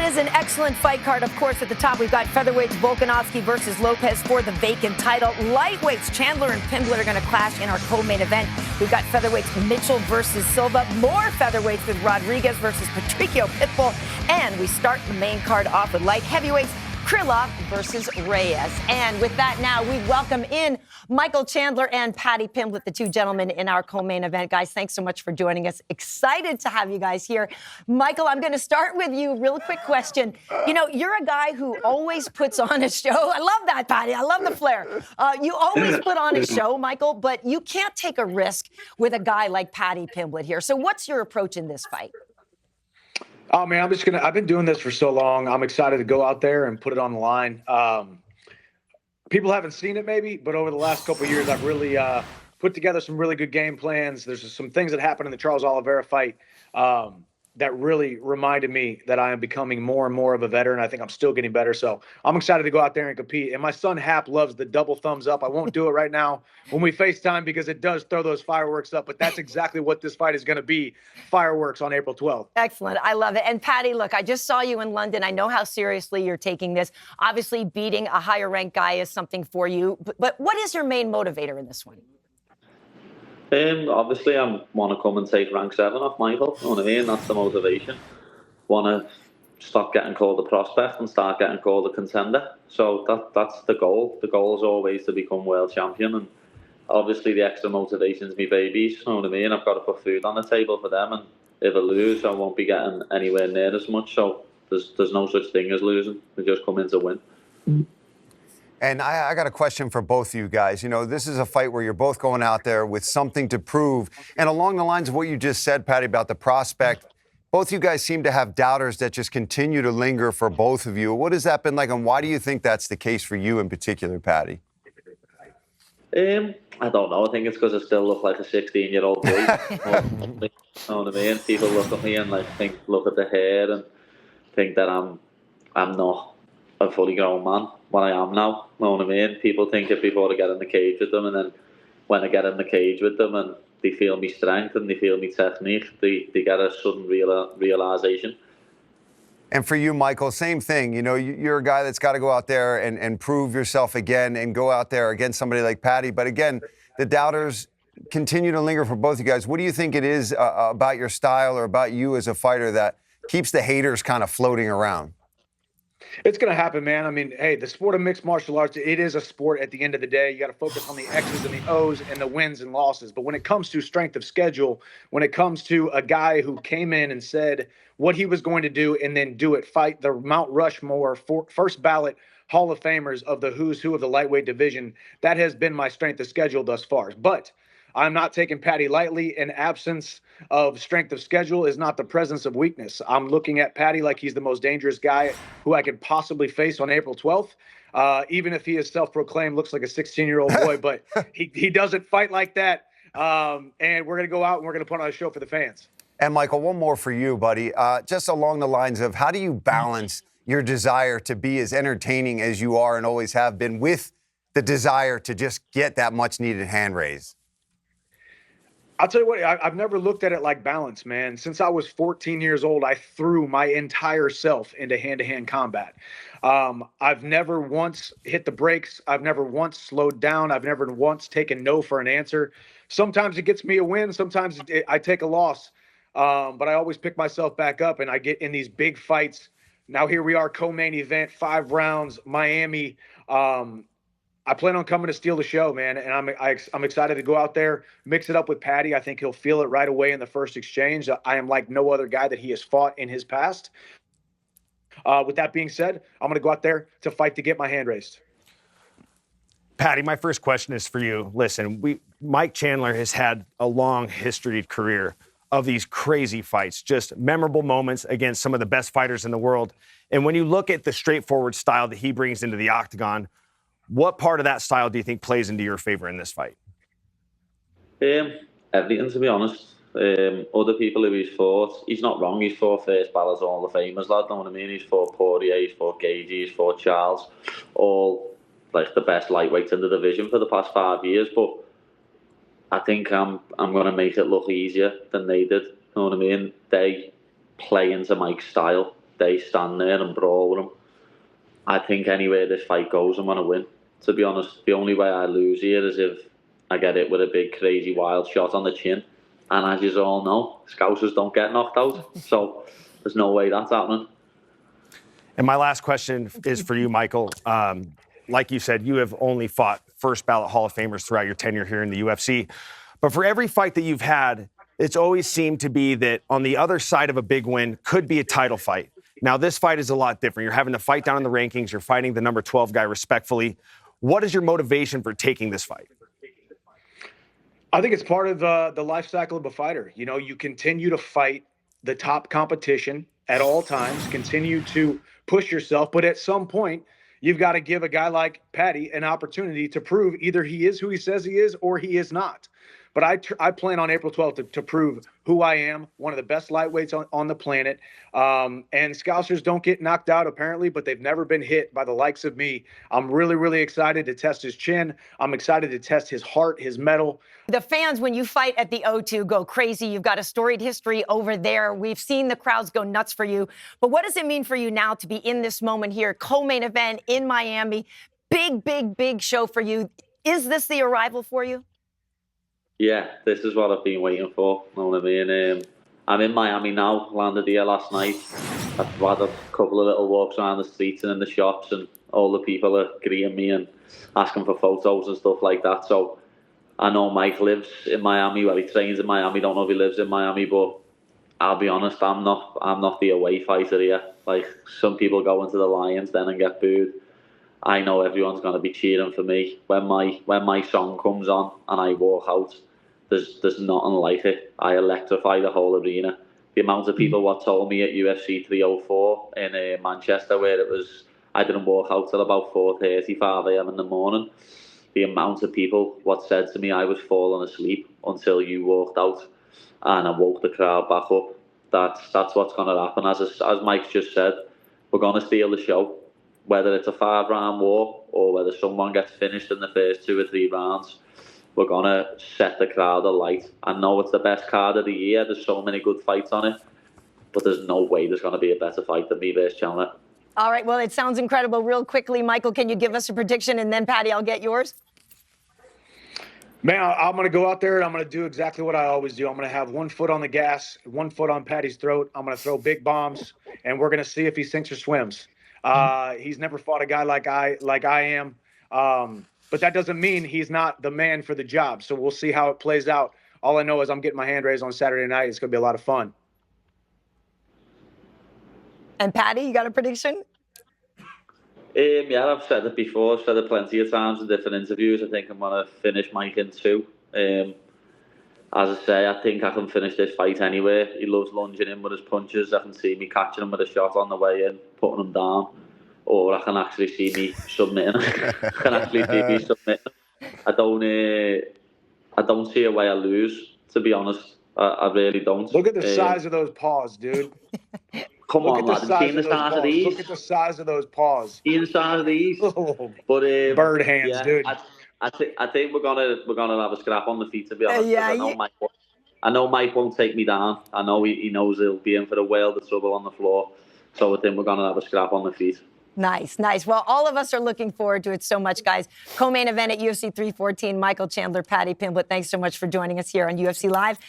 it is an excellent fight card. Of course, at the top, we've got featherweights Volkanovski versus Lopez for the vacant title. Lightweights Chandler and Pimblett are going to clash in our co-main event. We've got featherweights Mitchell versus Silva. More featherweights with Rodriguez versus Patricio Pitbull. And we start the main card off with light heavyweights Krylov versus Reyes. And with that now, we welcome in Michael Chandler and Paddy Pimblett, the two gentlemen in our co-main event. Guys, thanks so much for joining us. Excited to have you guys here. Michael, I'm going to start with you. Real quick question. You know, you're a guy who always puts on a show. I love that, Paddy. I love the flair. You always put on a show, Michael, but you can't take a risk with a guy like Paddy Pimblett here. So what's your approach in this fight? Oh, man, I've been doing this for so long. I'm excited to go out there and put it on the line. People haven't seen it maybe, but over the last couple of years, I've really put together some really good game plans. There's some things that happened in the Charles Oliveira fight that really reminded me that I am becoming more and more of a veteran. I think I'm still getting better. So I'm excited to go out there and compete. And my son Hap loves the double thumbs up. I won't do it right now when we FaceTime because it does throw those fireworks up. But that's exactly what this fight is going to be, fireworks on April 12th. Excellent. I love it. And Paddy, look, I just saw you in London. I know how seriously you're taking this. Obviously, beating a higher ranked guy is something for you. But what is your main motivator in this one? Obviously, I want to come and take rank 7 off Michael. You know what I mean? That's the motivation. Want to stop getting called a prospect and start getting called a contender. So that's the goal. The goal is always to become world champion. And obviously, the extra motivation is my babies. You know what I mean? I've got to put food on the table for them. And if I lose, I won't be getting anywhere near as much. So there's no such thing as losing. We just come in to win. Mm-hmm. And I got a question for both of you guys. You know, this is a fight where you're both going out there with something to prove. And along the lines of what you just said, Paddy, about the prospect, both you guys seem to have doubters that just continue to linger for both of you. What has that been like, and why do you think that's the case for you in particular, Paddy? I don't know. I think it's because I still look like a 16-year-old boy. You know what I mean? People look at me and look at the hair and think that I'm not a fully grown man when I am now. You know what I mean? People think it before I get in the cage with them, and then when I get in the cage with them and they feel me strength and they feel me technique, they get a sudden realization. And for you, Michael, same thing. You know, you're a guy that's got to go out there and prove yourself again and go out there against somebody like Paddy. But again, the doubters continue to linger for both you guys. What do you think it is about your style or about you as a fighter that keeps the haters kind of floating around? It's going to happen, man. I mean, hey, the sport of mixed martial arts, it is a sport at the end of the day. You got to focus on the X's and the O's and the wins and losses. But when it comes to strength of schedule, when it comes to a guy who came in and said what he was going to do and then do it, fight the Mount Rushmore first ballot Hall of Famers of the who's who of the lightweight division, that has been my strength of schedule thus far. But I'm not taking Paddy lightly. An absence of strength of schedule is not the presence of weakness. I'm looking at Paddy like he's the most dangerous guy who I could possibly face on April 12th. Even if he is self-proclaimed, looks like a 16-year-old boy, but he doesn't fight like that. And we're going to go out and we're going to put on a show for the fans. And Michael, one more for you, buddy. Just along the lines of how do you balance your desire to be as entertaining as you are and always have been with the desire to just get that much-needed hand raise? I'll tell you what, I've never looked at it like balance, man. Since I was 14 years old, I threw my entire self into hand-to-hand combat. I've never once hit the brakes. I've never once slowed down. I've never once taken no for an answer. Sometimes it gets me a win. Sometimes I take a loss. But I always pick myself back up, and I get in these big fights. Now here we are, co-main event, 5 rounds, Miami. I plan on coming to steal the show, man, and I'm excited to go out there, mix it up with Paddy. I think he'll feel it right away in the first exchange. I am like no other guy that he has fought in his past. With that being said, I'm going to go out there to fight to get my hand raised. Paddy, my first question is for you. Listen, Mike Chandler has had a long historied career of these crazy fights, just memorable moments against some of the best fighters in the world. And when you look at the straightforward style that he brings into the octagon, what part of that style do you think plays into your favor in this fight? Everything, to be honest. Other people who he's fought, he's not wrong. He's fought first ballot Hall of Famers, lad. Know what I mean? He's fought Poirier, he's fought Gagey, he's fought Charles, all like the best lightweights in the division for the past 5 years. But I think I'm going to make it look easier than they did. Know what I mean? They play into Mike's style. day, stand there and brawl with him. I think anywhere this fight goes, I'm going to win. To be honest, the only way I lose here is if I get hit with a big, crazy, wild shot on the chin. And as you all know, Scousers don't get knocked out. So there's no way that's happening. And my last question is for you, Michael. Like you said, you have only fought first ballot Hall of Famers throughout your tenure here in the UFC. But for every fight that you've had, it's always seemed to be that on the other side of a big win could be a title fight. Now, this fight is a lot different. You're having to fight down in the rankings. You're fighting the number 12 guy respectfully. What is your motivation for taking this fight? I think it's part of the life cycle of a fighter. You know, you continue to fight the top competition at all times, continue to push yourself, but at some point, you've got to give a guy like Paddy an opportunity to prove either he is who he says he is or he is not. But I plan on April 12th to prove who I am, one of the best lightweights on the planet. And Scousers don't get knocked out, apparently, but they've never been hit by the likes of me. I'm really, really excited to test his chin. I'm excited to test his heart, his mettle. The fans, when you fight at the O2, go crazy. You've got a storied history over there. We've seen the crowds go nuts for you. But what does it mean for you now to be in this moment here, co-main event in Miami? Big, big, big show for you. Is this the arrival for you? Yeah, this is what I've been waiting for. You know what I mean? I'm in Miami now, landed here last night. I've had a couple of little walks around the streets and in the shops, and all the people are greeting me and asking for photos and stuff like that. So I know Mike lives in Miami, well, he trains in Miami. Don't know if he lives in Miami, but I'll be honest, I'm not the away fighter here. Like, some people go into the Lions then and get booed. I know everyone's going to be cheering for me. When my song comes on and I walk out, there's nothing like it. I electrify the whole arena. The amount of people what told me at UFC 304 in Manchester, where it was, I didn't walk out till about 4:30, 5 a.m. in the morning. The amount of people what said to me I was falling asleep until you walked out and I woke the crowd back up. That's what's going to happen. As Mike just said, we're going to steal the show. Whether it's a 5-round war or whether someone gets finished in the first 2 or 3 rounds, we're going to set the crowd alight. I know it's the best card of the year. There's so many good fights on it. But there's no way there's going to be a better fight than me versus Chandler. All right, well, it sounds incredible. Real quickly, Michael, can you give us a prediction? And then, Paddy, I'll get yours. Man, I'm going to go out there and I'm going to do exactly what I always do. I'm going to have 1 foot on the gas, 1 foot on Paddy's throat. I'm going to throw big bombs, and we're going to see if he sinks or swims. He's never fought a guy like I am. But that doesn't mean he's not the man for the job. So we'll see how it plays out. All I know is I'm getting my hand raised on Saturday night. It's going to be a lot of fun. And Paddy, you got a prediction? Yeah, I've said it before. I've said it plenty of times in different interviews. I think I'm going to finish Mike in 2. As I say, I think I can finish this fight anywhere. He loves lunging in with his punches. I can see me catching him with a shot on the way in, putting him down. Or I can actually see me submitting. I don't see a way I lose, to be honest. I really don't. Look at the size of those paws, dude. Come on, lad. Seeing the size of these. Look at the size of those paws. Seeing the size of these. But bird hands, yeah, dude. I think we're gonna have a scrap on the feet, to be honest. Yeah, I know Mike won't take me down. I know he knows he'll be in for a world of trouble on the floor. So I think we're gonna have a scrap on the feet. Nice, nice. Well, all of us are looking forward to it so much, guys. Co-main event at UFC 314, Michael Chandler, Paddy Pimblett. Thanks so much for joining us here on UFC Live.